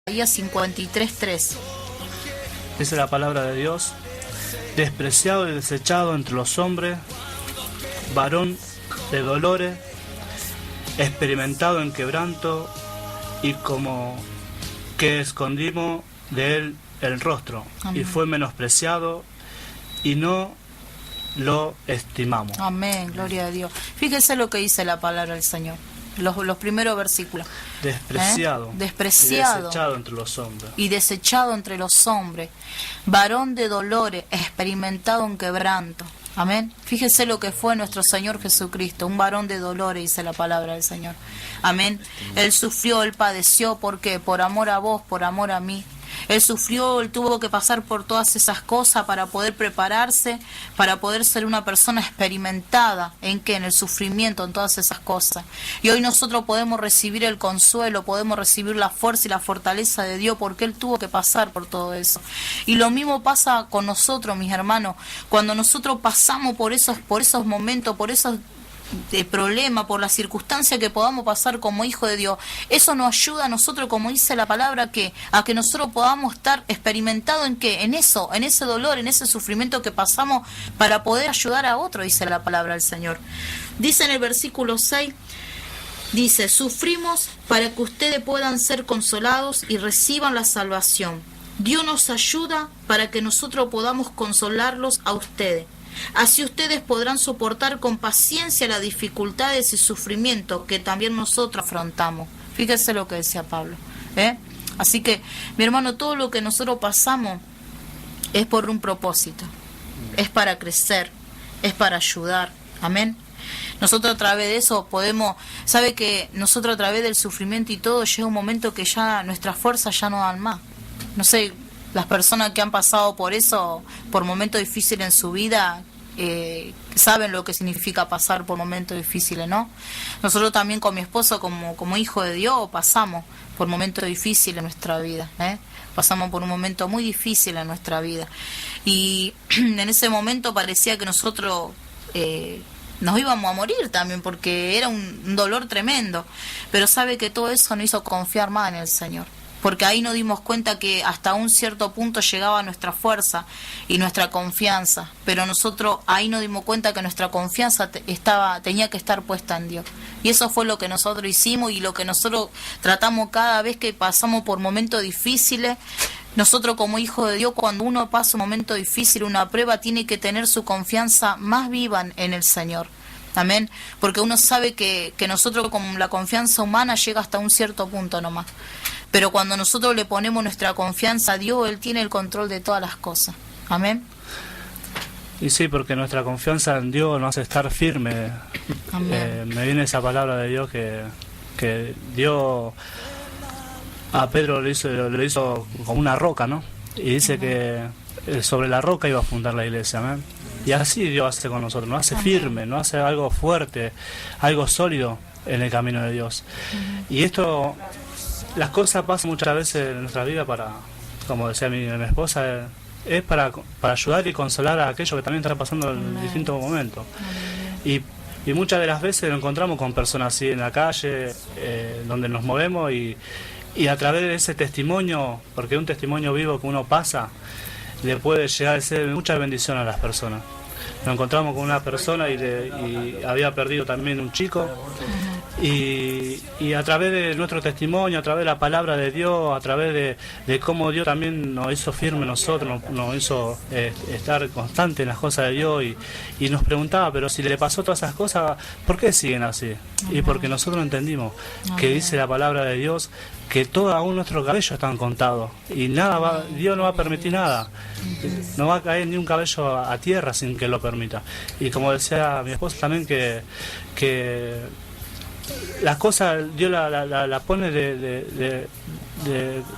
Isaías 53:3. Dice la palabra de Dios: despreciado y desechado entre los hombres, varón de dolores, experimentado en quebranto, y como que escondimos de él el rostro. Amén. Y fue menospreciado y no lo estimamos. Amén, gloria a Dios. Fíjese lo que dice la palabra del Señor. Los primeros versículos. Despreciado. Despreciado. Y desechado entre los hombres. Y desechado entre los hombres. Varón de dolores, experimentado en quebranto. Amén. Fíjese lo que fue nuestro Señor Jesucristo. Un varón de dolores, dice la palabra del Señor. Amén. Él sufrió, Él padeció. ¿Por qué? Por amor a vos, por amor a mí. Él sufrió, Él tuvo que pasar por todas esas cosas para poder prepararse, para poder ser una persona experimentada. ¿En qué? En el sufrimiento, en todas esas cosas. Y hoy nosotros podemos recibir el consuelo, podemos recibir la fuerza y la fortaleza de Dios, porque Él tuvo que pasar por todo eso. Y lo mismo pasa con nosotros, mis hermanos. Cuando nosotros pasamos por esos momentos, por esos de problema, por la circunstancia que podamos pasar como hijo de Dios, eso nos ayuda a nosotros, como dice la palabra, a que nosotros podamos estar experimentados en qué, en eso, en ese dolor, en ese sufrimiento que pasamos, para poder ayudar a otro, dice la palabra del Señor. Dice en el versículo 6, dice: sufrimos para que ustedes puedan ser consolados y reciban la salvación. Dios nos ayuda para que nosotros podamos consolarlos a ustedes. Así ustedes podrán soportar con paciencia las dificultades y sufrimientos que también nosotros afrontamos. Fíjese lo que decía Pablo. Así que, mi hermano, todo lo que nosotros pasamos es por un propósito. Es para crecer, es para ayudar. Amén. Nosotros a través de eso podemos, sabe que nosotros a través del sufrimiento y todo, llega un momento que ya nuestras fuerzas ya no dan más. No sé, las personas que han pasado por eso, por momentos difíciles en su vida, saben lo que significa pasar por momentos difíciles, ¿no? Nosotros también con mi esposo, como hijo de Dios, pasamos por momentos difíciles en nuestra vida, pasamos por un momento muy difícil en nuestra vida. Y en ese momento parecía que nosotros nos íbamos a morir también, porque era un dolor tremendo. Pero sabe que todo eso nos hizo confiar más en el Señor. Porque ahí nos dimos cuenta que hasta un cierto punto llegaba nuestra fuerza y nuestra confianza, pero nosotros ahí nos dimos cuenta que nuestra confianza tenía que estar puesta en Dios. Y eso fue lo que nosotros hicimos y lo que nosotros tratamos cada vez que pasamos por momentos difíciles. Nosotros como hijos de Dios, cuando uno pasa un momento difícil, una prueba, tiene que tener su confianza más viva en el Señor. Amén. Porque uno sabe que nosotros, con la confianza humana, llega hasta un cierto punto nomás. Pero cuando nosotros le ponemos nuestra confianza a Dios, Él tiene el control de todas las cosas. Amén. Y sí, porque nuestra confianza en Dios nos hace estar firme. Me viene esa palabra de Dios que Dios a Pedro le hizo como una roca, ¿no? Y dice que sobre la roca iba a fundar la iglesia. Amén. Y así Dios hace con nosotros, nos hace firme, nos hace algo fuerte, algo sólido en el camino de Dios. Y esto, las cosas pasan muchas veces en nuestra vida para, como decía mi esposa, es para ayudar y consolar a aquellos que también están pasando en distintos momentos. Y muchas de las veces nos encontramos con personas así en la calle, donde nos movemos, y a través de ese testimonio, porque un testimonio vivo que uno pasa, le puede llegar a ser mucha bendición a las personas. Nos encontramos con una persona y había perdido también un chico, y a través de nuestro testimonio, a través de la palabra de Dios, a través de cómo Dios también nos hizo firme nosotros, nos hizo estar constantes en las cosas de Dios, y nos preguntaba, pero si le pasó todas esas cosas, ¿por qué siguen así? Y porque nosotros entendimos que dice la palabra de Dios que todos aún nuestros cabellos están contados, y Dios no va a permitir nada, no va a caer ni un cabello a tierra sin que lo permita. Y como decía mi esposa también, que las cosas Dios la pone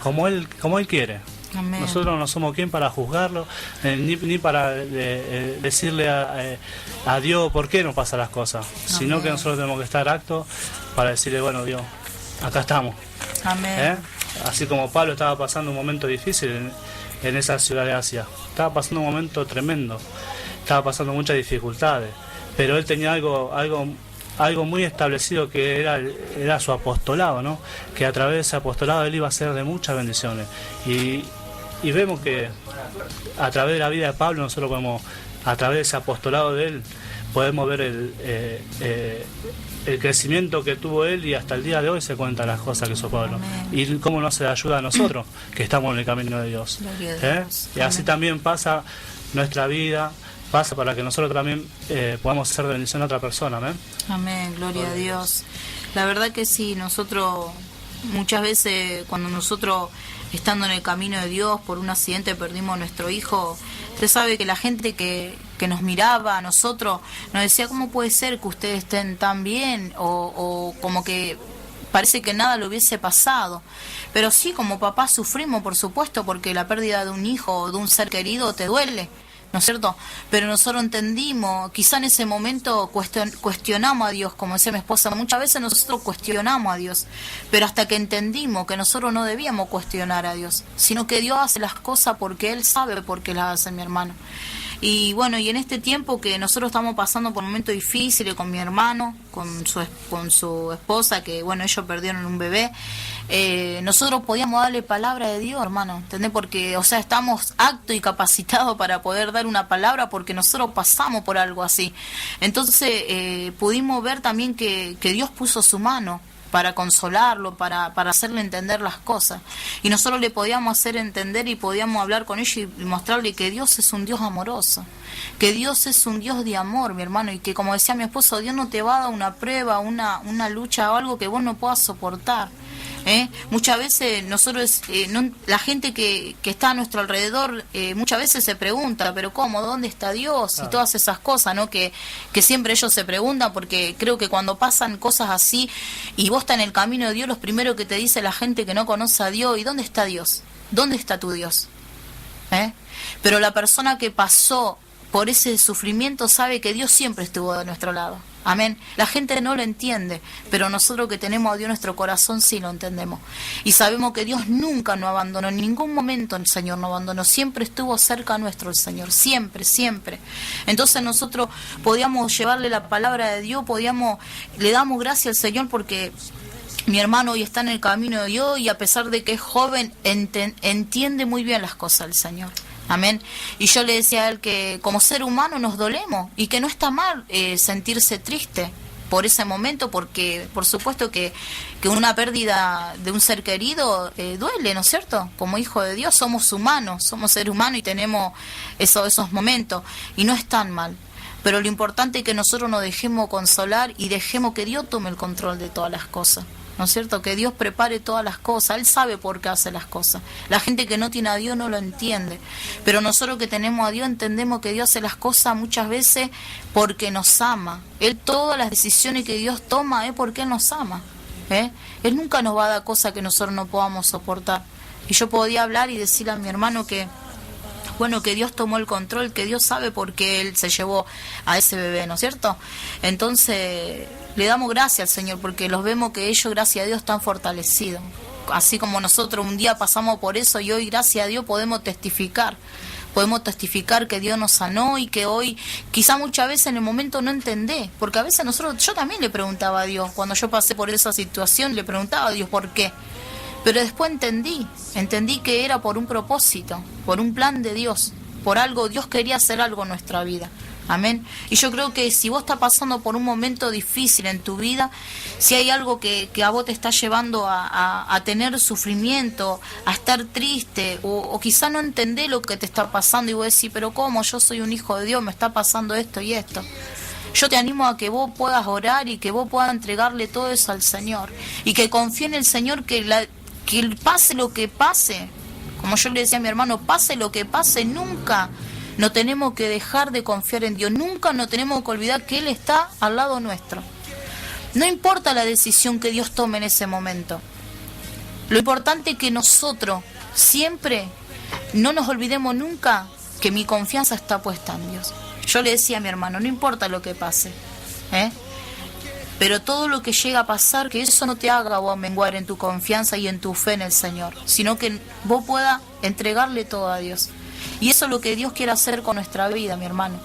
como él quiere. Amén. Nosotros no somos quien para juzgarlo, ni para decirle a Dios por qué nos pasan las cosas. Amén. Sino que nosotros tenemos que estar actos para decirle: bueno, Dios, acá estamos. Amén. Así como Pablo estaba pasando un momento difícil en esa ciudad de Asia, estaba pasando un momento tremendo, estaba pasando muchas dificultades, pero él tenía algo algo muy establecido que era su apostolado, ¿no? Que a través de ese apostolado él iba a ser de muchas bendiciones. Y vemos que a través de la vida de Pablo nosotros podemos, a través de ese apostolado de él, podemos ver el crecimiento que tuvo él, y hasta el día de hoy se cuentan las cosas que hizo Pablo. Amén. Y cómo nos ayuda a nosotros, que estamos en el camino de Dios. Y así también pasa nuestra vida, pasa para que nosotros también podamos ser de bendición a otra persona. Amén. Amén, gloria a Dios. La verdad que sí, nosotros muchas veces cuando nosotros estando en el camino de Dios por un accidente perdimos a nuestro hijo, usted sabe que la gente que nos miraba a nosotros nos decía, ¿cómo puede ser que ustedes estén tan bien? O como que parece que nada le hubiese pasado. Pero sí, como papás sufrimos, por supuesto, porque la pérdida de un hijo o de un ser querido te duele, ¿no es cierto? Pero nosotros entendimos, quizá en ese momento cuestionamos a Dios, como decía mi esposa, muchas veces nosotros cuestionamos a Dios, pero hasta que entendimos que nosotros no debíamos cuestionar a Dios, sino que Dios hace las cosas porque Él sabe por qué las hace, mi hermano. Y bueno, y en este tiempo que nosotros estamos pasando por momentos difíciles con mi hermano, con su esposa, que bueno, ellos perdieron un bebé, nosotros podíamos darle palabra de Dios, hermano, ¿entendés? Porque, o sea, estamos aptos y capacitados para poder dar una palabra porque nosotros pasamos por algo así. Entonces, pudimos ver también que Dios puso su mano para consolarlo, para hacerle entender las cosas. Y nosotros le podíamos hacer entender y podíamos hablar con ella y mostrarle que Dios es un Dios amoroso, que Dios es un Dios de amor, mi hermano, y que, como decía mi esposo, Dios no te va a dar una prueba, una lucha o algo que vos no puedas soportar. Muchas veces nosotros, la gente que está a nuestro alrededor, muchas veces se pregunta, pero ¿cómo? ¿Dónde está Dios? Y todas esas cosas, ¿no? Que siempre ellos se preguntan, porque creo que cuando pasan cosas así y vos estás en el camino de Dios, lo primero que te dice la gente que no conoce a Dios, ¿y dónde está Dios? ¿Dónde está tu Dios? Pero la persona que pasó por ese sufrimiento sabe que Dios siempre estuvo de nuestro lado. Amén. La gente no lo entiende, pero nosotros que tenemos a Dios en nuestro corazón sí lo entendemos. Y sabemos que Dios nunca nos abandonó, en ningún momento el Señor nos abandonó, siempre estuvo cerca nuestro el Señor, siempre, siempre. Entonces nosotros podíamos llevarle la palabra de Dios, le damos gracias al Señor porque mi hermano hoy está en el camino de Dios y a pesar de que es joven, entiende muy bien las cosas del Señor. Amén. Y yo le decía a él que como ser humano nos dolemos y que no está mal sentirse triste por ese momento, porque por supuesto que una pérdida de un ser querido duele, ¿no es cierto? Como hijo de Dios somos humanos, somos seres humanos y tenemos esos momentos y no es tan mal. Pero lo importante es que nosotros nos dejemos consolar y dejemos que Dios tome el control de todas las cosas. ¿No es cierto? Que Dios prepare todas las cosas. Él sabe por qué hace las cosas. La gente que no tiene a Dios no lo entiende. Pero nosotros que tenemos a Dios entendemos que Dios hace las cosas muchas veces porque nos ama. Él, todas las decisiones que Dios toma es porque Él nos ama. Él nunca nos va a dar cosas que nosotros no podamos soportar. Y yo podía hablar y decirle a mi hermano que bueno, que Dios tomó el control, que Dios sabe por qué Él se llevó a ese bebé, ¿no es cierto? Entonces, le damos gracias al Señor, porque los vemos que ellos, gracias a Dios, están fortalecidos. Así como nosotros un día pasamos por eso y hoy, gracias a Dios, podemos testificar que Dios nos sanó y que hoy, quizá muchas veces en el momento no entendé, porque a veces yo también le preguntaba a Dios, cuando yo pasé por esa situación, le preguntaba a Dios por qué. Pero después entendí que era por un propósito, por un plan de Dios, por algo, Dios quería hacer algo en nuestra vida. Amén. Y yo creo que si vos estás pasando por un momento difícil en tu vida, si hay algo que a vos te está llevando a tener sufrimiento, a estar triste, o quizá no entender lo que te está pasando y vos decís, pero ¿cómo? Yo soy un hijo de Dios, me está pasando esto y esto. Yo te animo a que vos puedas orar y que vos puedas entregarle todo eso al Señor. Y que confíe en el Señor que pase lo que pase. Como yo le decía a mi hermano, pase lo que pase, nunca no tenemos que dejar de confiar en Dios, nunca no tenemos que olvidar que Él está al lado nuestro. No importa la decisión que Dios tome en ese momento. Lo importante es que nosotros siempre no nos olvidemos nunca que mi confianza está puesta en Dios. Yo le decía a mi hermano, no importa lo que pase, pero todo lo que llega a pasar, que eso no te haga vos menguar en tu confianza y en tu fe en el Señor, sino que vos puedas entregarle todo a Dios. Y eso es lo que Dios quiere hacer con nuestra vida, mi hermano.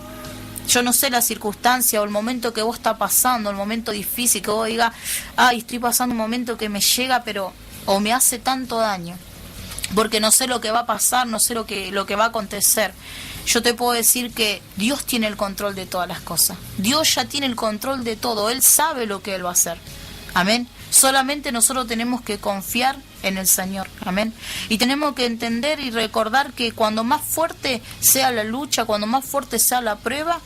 Yo no sé la circunstancia o el momento que vos está pasando, el momento difícil, que vos digas, ay, estoy pasando un momento que me llega, pero o me hace tanto daño, porque no sé lo que va a pasar, no sé lo que va a acontecer. Yo te puedo decir que Dios tiene el control de todas las cosas. Dios ya tiene el control de todo. Él sabe lo que Él va a hacer. Amén. Solamente nosotros tenemos que confiar en el Señor. Amén. Y tenemos que entender y recordar que cuando más fuerte sea la lucha, cuando más fuerte sea la prueba,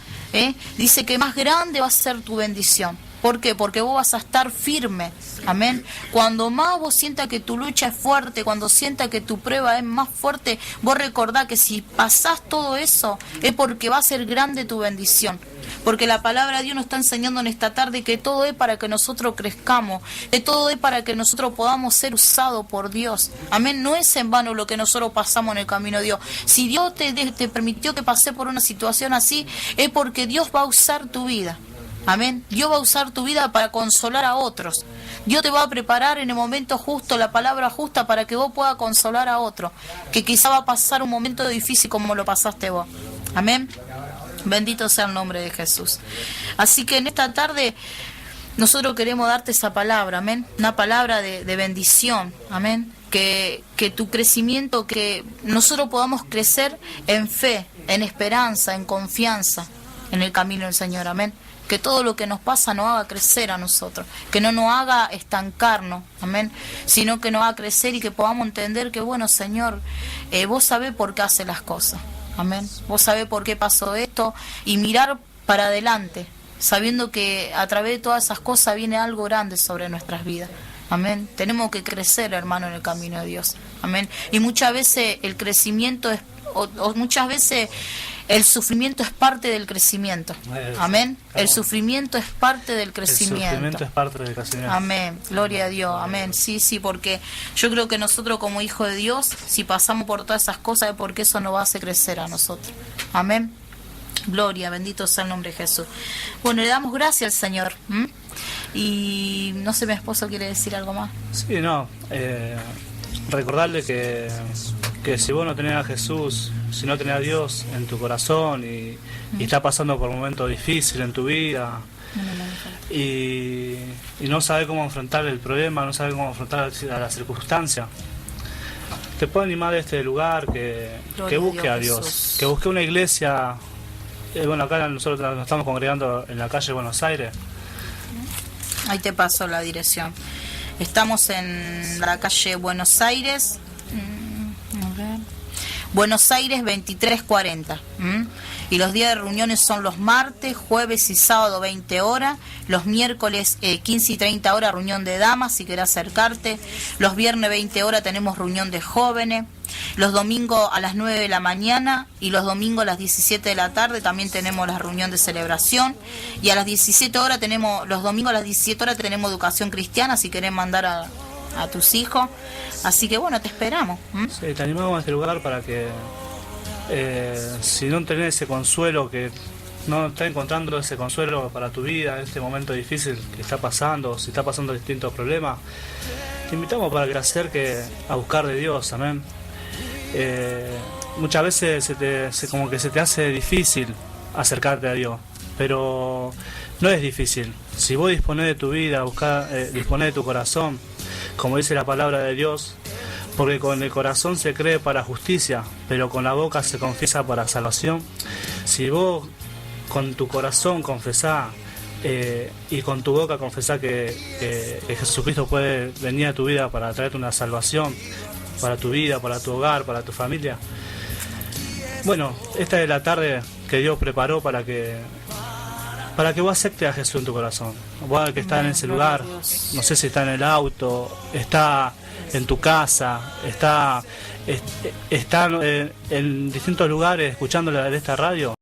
dice que más grande va a ser tu bendición. ¿Por qué? Porque vos vas a estar firme. Amén. Cuando más vos sientas que tu lucha es fuerte, cuando sientas que tu prueba es más fuerte, vos recordá que si pasás todo eso, es porque va a ser grande tu bendición. Porque la palabra de Dios nos está enseñando en esta tarde que todo es para que nosotros crezcamos, que todo es para que nosotros podamos ser usados por Dios. Amén. No es en vano lo que nosotros pasamos en el camino de Dios. Si Dios te permitió que pasé por una situación así, es porque Dios va a usar tu vida. Amén. Dios va a usar tu vida para consolar a otros. Dios te va a preparar en el momento justo, la palabra justa, para que vos puedas consolar a otro, que quizá va a pasar un momento difícil como lo pasaste vos. Amén. Bendito sea el nombre de Jesús. Así que en esta tarde nosotros queremos darte esa palabra, amén. Una palabra de bendición, amén. Que tu crecimiento, que nosotros podamos crecer en fe, en esperanza, en confianza en el camino del Señor, amén. Que todo lo que nos pasa nos haga crecer a nosotros, que no nos haga estancarnos, amén, sino que nos haga crecer y que podamos entender que, bueno, Señor, vos sabés por qué haces las cosas, amén, vos sabés por qué pasó esto, y mirar para adelante, sabiendo que a través de todas esas cosas viene algo grande sobre nuestras vidas, amén. Tenemos que crecer, hermano, en el camino de Dios, amén, y muchas veces el crecimiento es, o muchas veces el sufrimiento es parte del crecimiento. Amén. El sufrimiento es parte del crecimiento. El sufrimiento es parte del crecimiento. Amén. Gloria a Dios. Amén. Sí, porque yo creo que nosotros como hijos de Dios, si pasamos por todas esas cosas, es porque eso nos va a hacer crecer a nosotros. Amén. Gloria, bendito sea el nombre de Jesús. Bueno, le damos gracias al Señor. Y no sé, mi esposo quiere decir algo más. Sí, no. Recordarle que si vos no tenés a Jesús, si no tenés a Dios en tu corazón y estás pasando por un momento difícil en tu vida y no sabes cómo enfrentar el problema, no sabes cómo enfrentar a la circunstancia, te puedo animar a este lugar que busque a Dios, que busque una iglesia. Bueno, acá nosotros nos estamos congregando en la calle Buenos Aires. Ahí te paso la dirección. Estamos en la calle Buenos Aires, Buenos Aires 2340. Y los días de reuniones son los martes, jueves y sábado 20 horas. Los miércoles 15 y 30 horas reunión de damas, si querés acercarte. Los viernes 20 horas tenemos reunión de jóvenes. Los domingos a las 9 de la mañana y los domingos a las 17 de la tarde también tenemos la reunión de celebración. Y a las 17 horas los domingos a las 17 horas tenemos educación cristiana, si querés mandar a tus hijos. Así que bueno, te esperamos. Sí, te animamos a este lugar para que si no tenés ese consuelo, que no estás encontrando ese consuelo para tu vida, en este momento difícil que está pasando, si está pasando distintos problemas, te invitamos para que te acerques a buscar de Dios, amén. Muchas veces como que se te hace difícil acercarte a Dios, pero no es difícil. Si vos disponés de tu vida, disponés de tu corazón, como dice la palabra de Dios, porque con el corazón se cree para justicia, pero con la boca se confiesa para salvación. Si vos con tu corazón confesás y con tu boca confesás que Jesucristo puede venir a tu vida para traerte una salvación, para tu vida, para tu hogar, para tu familia. Bueno, esta es la tarde que Dios preparó para que vos aceptes a Jesús en tu corazón. Vos que está en ese lugar, no sé si está en el auto, está en tu casa, está en distintos lugares escuchando esta radio.